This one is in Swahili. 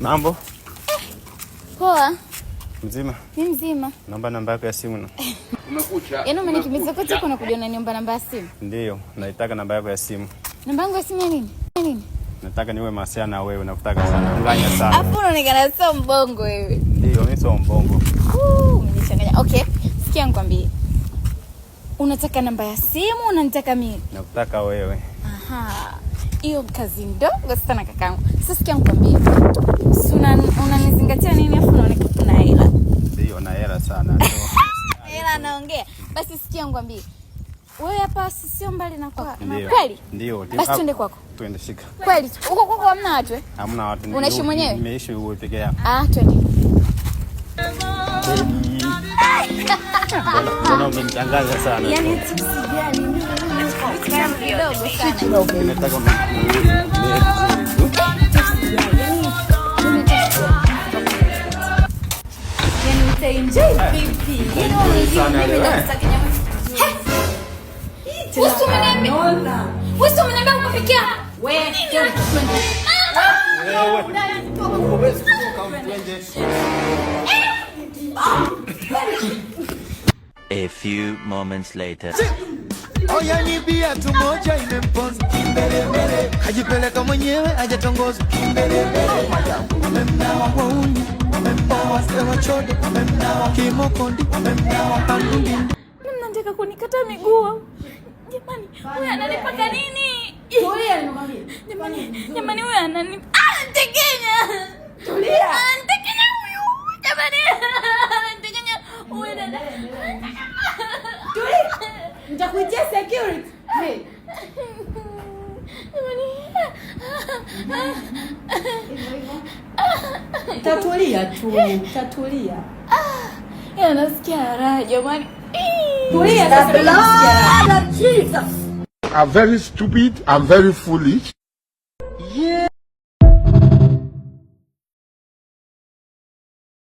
Mambo? Poa. Mzima? Ni mzima. Naomba namba yako ya simu na. Umekucha. Yaani umenikimbiza kote kuna kuja unaniomba namba ya simu? Ndio, naitaka namba yako ya simu. Namba yangu ya simu ya nini? Ya nini? Nataka niwe mahusiano na wewe, nakutaka sana. Nganya sana. Hapo unaonekana sio mbongo wewe. Ndio, mimi sio mbongo. Umenichanganya. Okay, sikia nikwambie. Unataka namba ya simu, unanitaka mimi? Nakutaka wewe. Aha. Hiyo kazi ndogo sana kakangu. Sasa sikia nikwambie. Unanizingatia nini afu unaonekana kuna hela? Ndio, na hela sana. Hela naongea. Basi sikia nikwambie. Wewe hapa sio mbali na kwa. Ndio. Kweli? Ndio. Basi twende kwako. Twende shika. Kweli? Huko kwako hamna watu eh? Hamna watu. Unaishi mwenyewe? Nimeishi wewe peke yako. Twende. Mbona umenitangaza sana? Yaani tusijali mimi kidogo sana. Nataka enjoy vipi? Wewe umeniambia ukafikia. A few moments later. Oya ni bia tu moja imemponza kimbelembele, hajipeleka mwenyewe hajatongoza kimbelembele. Wamemnawa wauni, wamemnawa sewa chode, wamemnawa kimokondi, wamemnawa kandundi. Mnataka kunikata miguu. Jamani, huyu ananipaka nini? Tulia nimwambie. Jamani huyu anani Tekenya. Tulia. Tekenya huyu. Jamani. Tekenya huyu dada. Tulia. Nitakuitia security. Hey. Tatulia tu, tatulia. Nasikia raha jamani. Tulia sasa. Jesus. I'm very stupid, I'm very foolish. Yeah.